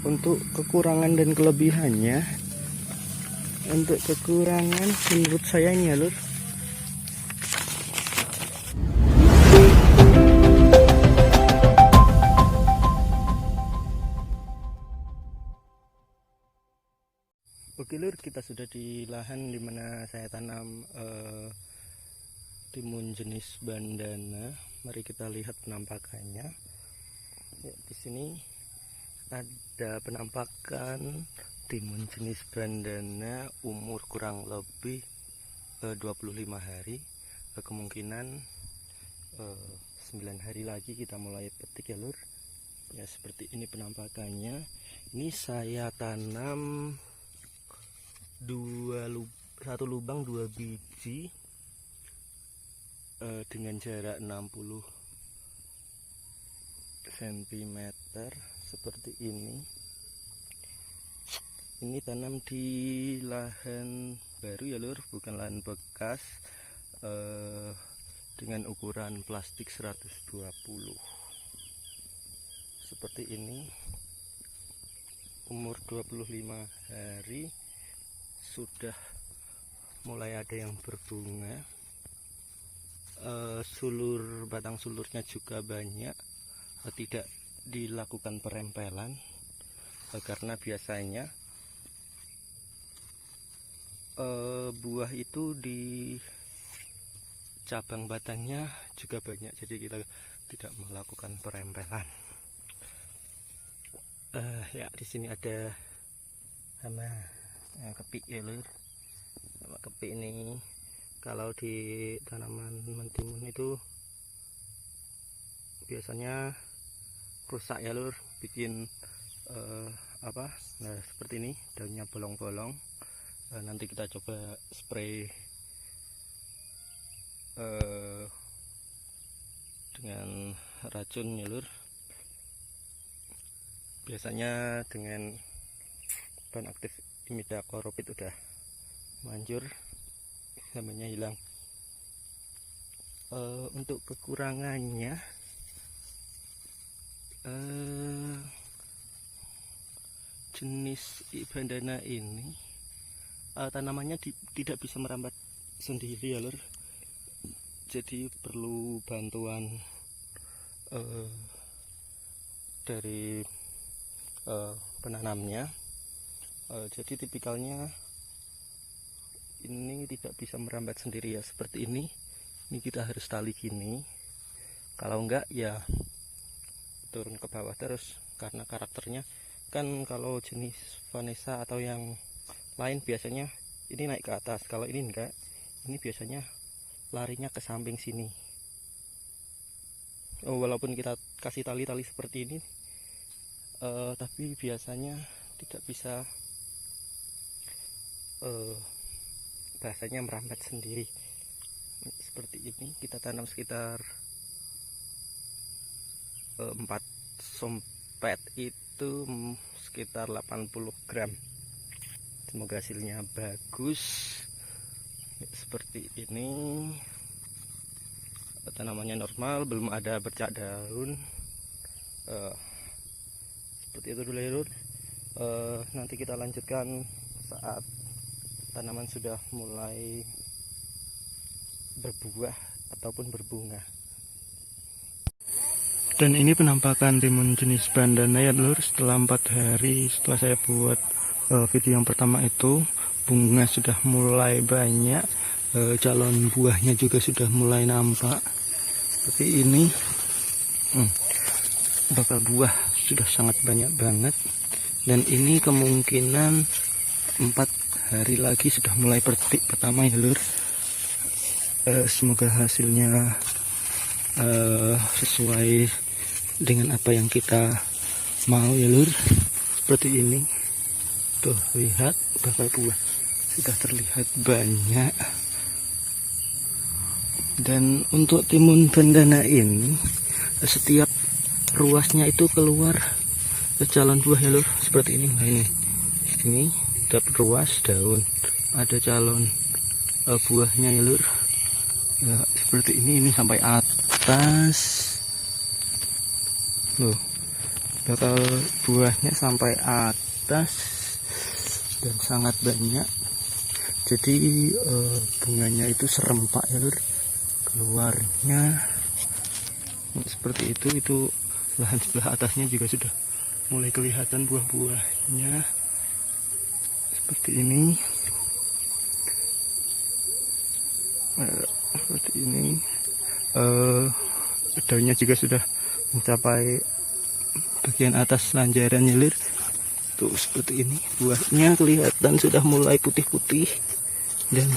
Untuk kekurangan dan kelebihannya, untuk kekurangan menurut saya ini ya lur, oke lur, kita sudah di lahan dimana saya tanam timun jenis bandana. Mari kita lihat penampakannya. Ya, di sini ada penampakan timun jenis bandana umur kurang lebih 25 hari. Kemungkinan 9 hari lagi kita mulai petik ya lur. Ya, seperti ini penampakannya. Ini saya tanam satu lubang 2 biji dengan jarak 60 cm seperti ini. Ini tanam di lahan baru ya lur, bukan lahan bekas, dengan ukuran plastik 120 seperti ini. Umur 25 hari, sudah mulai ada yang berbunga. Batang sulurnya juga banyak, tidak dilakukan perempelan karena biasanya buah itu di cabang batangnya juga banyak, jadi kita tidak melakukan perempelan. Ya, di sini ada hama kepik ya lur. Hama kepik ini kalau di tanaman mentimun itu biasanya rusak ya lur, bikin nah seperti ini, daunnya bolong-bolong. Nanti kita coba spray dengan racun ya lur. Biasanya dengan bahan aktif imidacloprid udah manjur, namanya hilang. Untuk kekurangannya, jenis bandana ini tanamannya tidak bisa merambat sendiri ya lur, jadi perlu bantuan dari penanamnya. Jadi tipikalnya ini tidak bisa merambat sendiri ya, seperti ini. Ini kita harus tali gini, kalau enggak ya turun ke bawah terus, karena karakternya kan kalau jenis Vanessa atau yang lain biasanya ini naik ke atas, kalau ini enggak, ini biasanya larinya ke samping sini. Walaupun kita kasih tali-tali seperti ini, tapi biasanya tidak bisa bahasanya merambat sendiri. Seperti ini kita tanam sekitar 4 sompet, itu sekitar 80 gram. Semoga hasilnya bagus ya, seperti ini. Tanamannya normal, belum ada bercak daun. Seperti itu dulu ya lur. Nanti kita lanjutkan saat tanaman sudah mulai berbuah ataupun berbunga. Dan ini penampakan timun jenis bandana ya lur, setelah 4 hari setelah saya buat video yang pertama itu, bunga sudah mulai banyak, calon buahnya juga sudah mulai nampak seperti ini. Bakal buah sudah sangat banyak banget, dan ini kemungkinan 4 hari lagi sudah mulai petik pertama ya lur. Semoga hasilnya sesuai dengan apa yang kita mau ya lur. Seperti ini tuh, lihat bakal buah sudah terlihat banyak. Dan untuk timun bandana ini, setiap ruasnya itu keluar calon buah ya lur, seperti ini. Nah ini dapat ruas daun, ada calon buahnya ya lur. Ya, seperti ini sampai atas loh, bakal buahnya sampai atas dan sangat banyak. Jadi bunganya itu serempak ya lur, keluarnya seperti itu lahan sebelah atasnya juga sudah mulai kelihatan buah-buahnya seperti ini. Seperti ini daunnya juga sudah mencapai bagian atas lanjarannya lur. Tuh seperti ini buahnya kelihatan sudah mulai putih-putih. Dan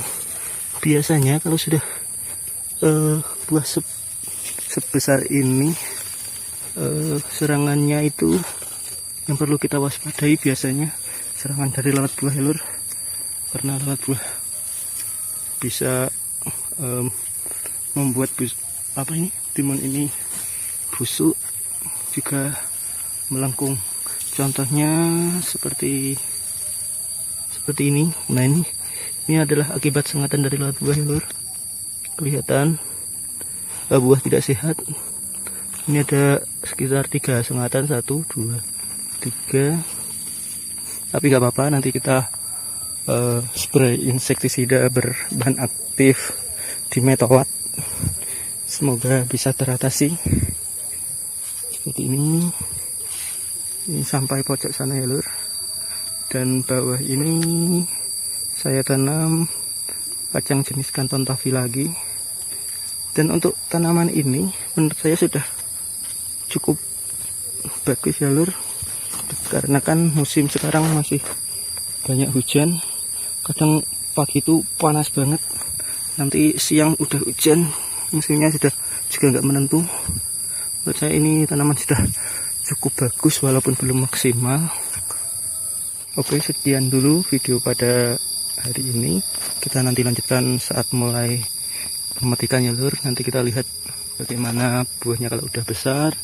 biasanya kalau sudah buah sebesar ini, serangannya itu yang perlu kita waspadai biasanya serangan dari lalat buah ya lur, karena lalat buah bisa membuat timun ini busuk, juga melengkung. Contohnya seperti ini. Nah ini adalah akibat sengatan dari lalat buah ya lur. Kelihatan buah tidak sehat. Ini ada sekitar 3 sengatan, 1, 2, 3. Tapi gak apa-apa, nanti kita spray insektisida berbahan aktif Dimetowat. Semoga bisa teratasi. Seperti ini sampai pojok sana ya lur. Dan bawah ini saya tanam kacang jenis kanton tavi lagi. Dan untuk tanaman ini menurut saya sudah cukup bagus ya lur, karena kan musim sekarang masih banyak hujan. Kadang pagi itu panas banget, nanti siang udah hujan, musimnya sudah juga nggak menentu. Menurut saya ini tanaman sudah cukup bagus walaupun belum maksimal. Oke, sekian dulu video pada hari ini. Kita nanti lanjutkan saat mulai memetikannya lur. Nanti kita lihat bagaimana buahnya kalau udah besar,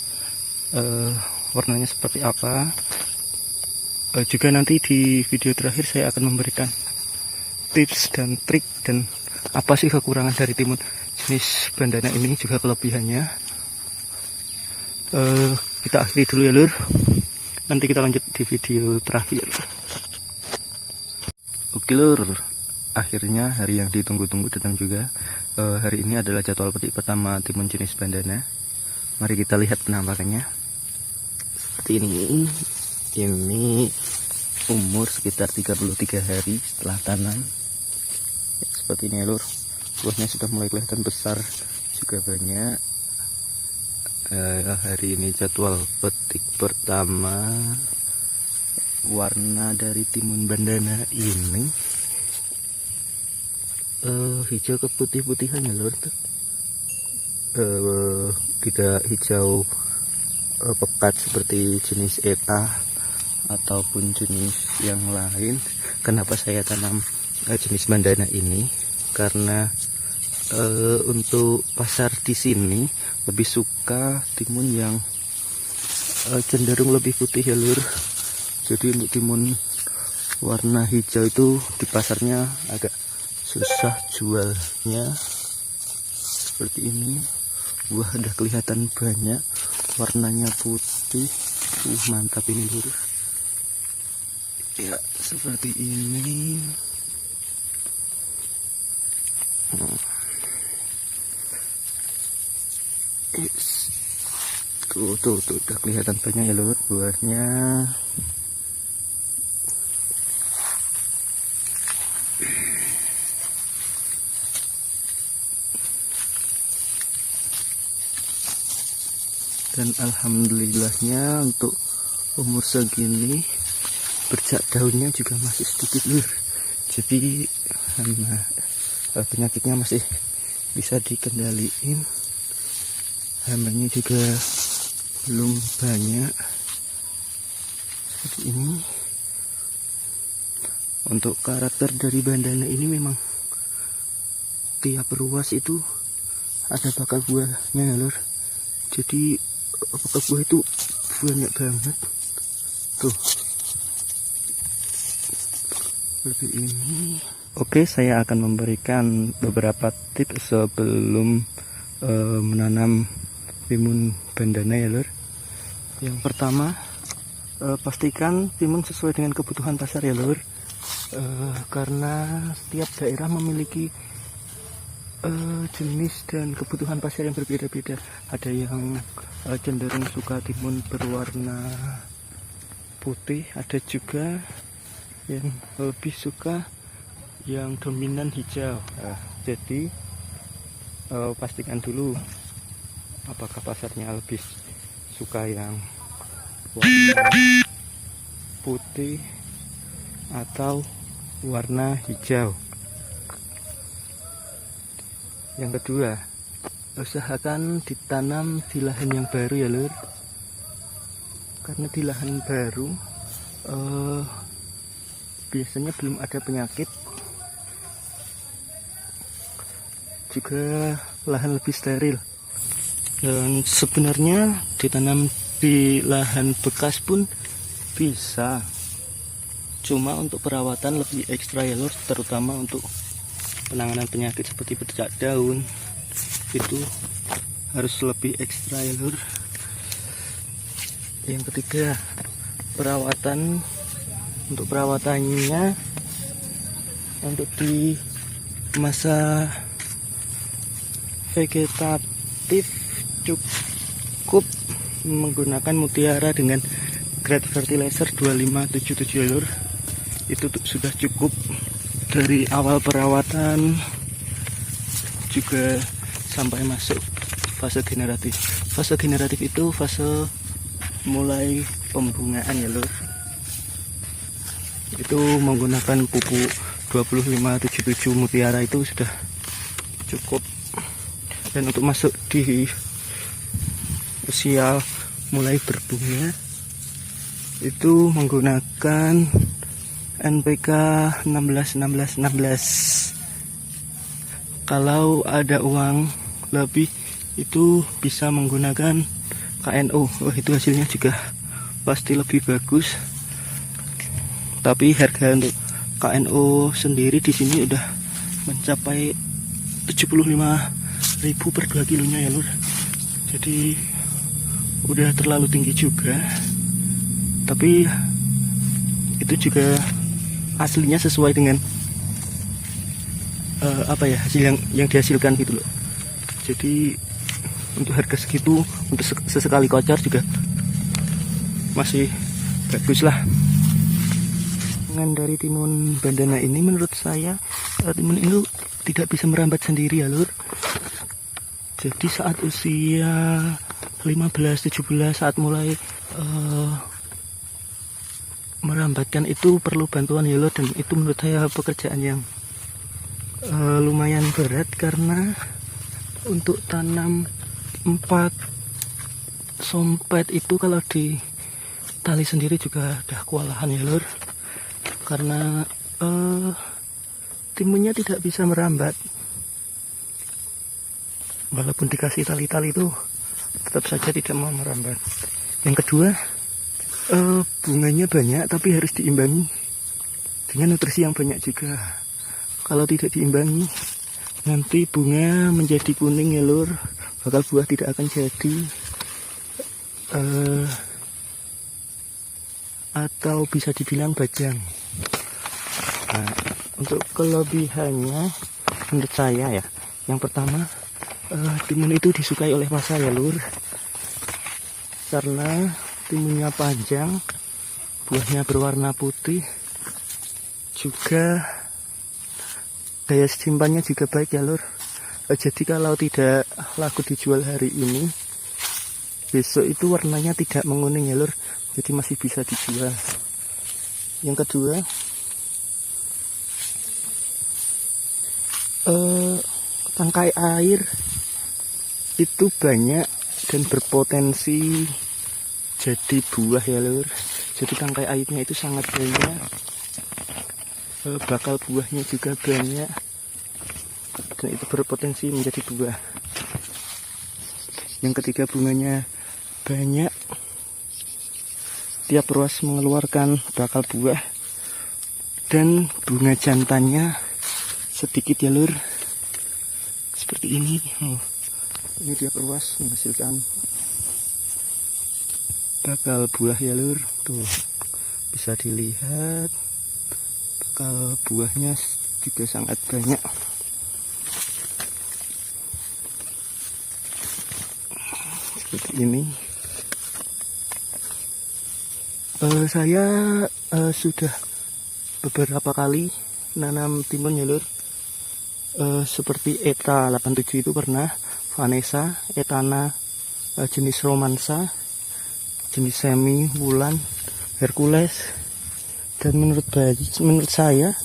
warnanya seperti apa. Juga nanti di video terakhir saya akan memberikan tips dan trik dan apa sih kekurangan dari timun jenis bandana ini, juga kelebihannya. Kita akhiri dulu ya lur, nanti kita lanjut di video terakhir. Oke lur, akhirnya hari yang ditunggu-tunggu datang juga. Hari ini adalah jadwal petik pertama timun jenis bandana. Mari kita lihat penampakannya. Seperti ini. Ini umur sekitar 33 hari setelah tanam. Seperti ini ya lur, buahnya sudah mulai kelihatan besar, juga banyak. Hari ini jadwal petik pertama. Warna dari timun bandana ini hijau keputih-putihan ya lur. Tidak hijau pekat seperti jenis ETA ataupun jenis yang lain. Kenapa saya tanam jenis bandana ini? Karena untuk pasar di sini lebih suka timun yang cenderung lebih putih ya lur. Jadi untuk timun warna hijau itu di pasarnya agak susah jualnya. Seperti ini, buah udah kelihatan banyak, warnanya putih. Mantap ini lur. Ya seperti ini. Tuh udah kelihatan banyak ya lur buahnya. Dan alhamdulillahnya untuk umur segini bercak daunnya juga masih sedikit lur. Jadi penyakitnya masih bisa dikendaliin. Hambanya juga belum banyak. Seperti ini. Untuk karakter dari bandana ini memang tiap ruas itu ada bakal buahnya ya lur. Jadi bakal buah itu banyak banget. Tuh. Seperti ini. Oke, saya akan memberikan beberapa tips sebelum menanam timun bandana ya lur. Yang pertama, pastikan timun sesuai dengan kebutuhan pasar ya lur. Karena setiap daerah memiliki jenis dan kebutuhan pasar yang berbeda-beda. Ada yang cenderung suka timun berwarna putih, ada juga yang lebih suka yang dominan hijau. Jadi pastikan dulu apakah pasarnya lebih suka yang warna putih atau warna hijau. Yang kedua, usahakan ditanam di lahan yang baru ya lur, karena di lahan baru biasanya belum ada penyakit, juga lahan lebih steril. Dan sebenarnya ditanam di lahan bekas pun bisa, cuma untuk perawatan lebih ekstra ya lur, terutama untuk penanganan penyakit seperti bercak daun itu harus lebih ekstra ya lur. Yang ketiga, perawatan. Untuk perawatannya, untuk di masa vegetatif cukup menggunakan mutiara dengan grade fertilizer 2577 ya lur. Itu sudah cukup. Dari awal perawatan juga sampai masuk fase generatif. Fase generatif itu fase mulai pembungaan ya lur. Itu menggunakan pupuk 2577 mutiara itu sudah cukup. Dan untuk masuk di usia mulai berbunga itu menggunakan NPK 16. Kalau ada uang lebih itu bisa menggunakan KNO. Itu hasilnya juga pasti lebih bagus. Tapi harga untuk KNO sendiri di sini udah mencapai 75.000 per 2 kilonya ya lur. Jadi udah terlalu tinggi juga. Tapi itu juga aslinya sesuai dengan hasil yang dihasilkan gitu loh. Jadi untuk harga segitu, untuk sesekali kocor juga masih bagus lah. Dengan dari timun bandana ini menurut saya timun itu tidak bisa merambat sendiri ya lur. Jadi saat usia 15-17 saat mulai merambatkan itu perlu bantuan ya lur, dan itu menurut saya pekerjaan yang lumayan berat, karena untuk tanam 4 sompet itu kalau di tali sendiri juga udah kewalahan ya lur, karena timunnya tidak bisa merambat. Walaupun dikasih tali-tali itu tetap saja tidak mau merambat. Yang kedua, bunganya banyak tapi harus diimbangi dengan nutrisi yang banyak juga. Kalau tidak diimbangi, nanti bunga menjadi kuning ya lur, bakal buah tidak akan jadi, atau bisa dibilang bajang. Nah, untuk kelebihannya menurut saya ya, yang pertama, timun itu disukai oleh pasar ya lur, karena timunnya panjang, buahnya berwarna putih, juga daya simpannya juga baik ya lur. Jadi kalau tidak laku dijual hari ini, besok itu warnanya tidak menguning ya lur, jadi masih bisa dijual. Yang kedua, tangkai air itu banyak dan berpotensi jadi buah ya lur. Jadi tangkai airnya itu sangat banyak, bakal buahnya juga banyak, dan itu berpotensi menjadi buah. Yang ketiga, bunganya banyak, tiap ruas mengeluarkan bakal buah, dan bunga jantannya sedikit ya lur, seperti ini. Ini tiap ruas menghasilkan bakal buah ya lur, tuh bisa dilihat bakal buahnya juga sangat banyak. Seperti ini. Saya sudah beberapa kali nanam timun ya lur. Seperti Eta 87 itu pernah, Vanessa, Etana jenis romansa, jenis semi, wulan, Hercules. Dan menurut saya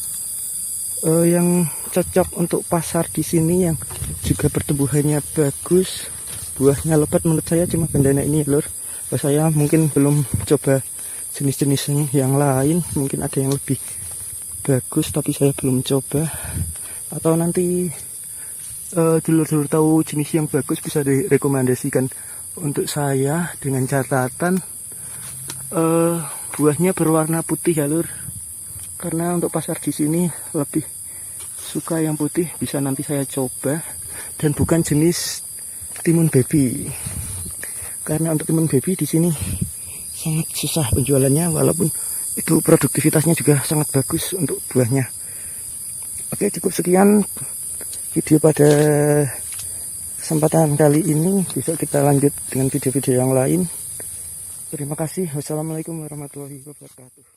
yang cocok untuk pasar di sini yang juga pertumbuhannya bagus, buahnya lebat, menurut saya cuma bandana ini ya lur. Saya mungkin belum coba jenis-jenis yang lain, mungkin ada yang lebih bagus tapi saya belum coba. Atau nanti dulur-dulur tahu jenis yang bagus bisa direkomendasikan untuk saya dengan catatan buahnya berwarna putih ya lur. Karena untuk pasar di sini lebih suka yang putih, bisa nanti saya coba. Dan bukan jenis timun baby. Karena untuk timun baby di sini sangat susah penjualannya, walaupun itu produktivitasnya juga sangat bagus untuk buahnya. Oke, cukup sekian video pada kesempatan kali ini. Besok kita lanjut dengan video-video yang lain. Terima kasih. Wassalamualaikum warahmatullahi wabarakatuh.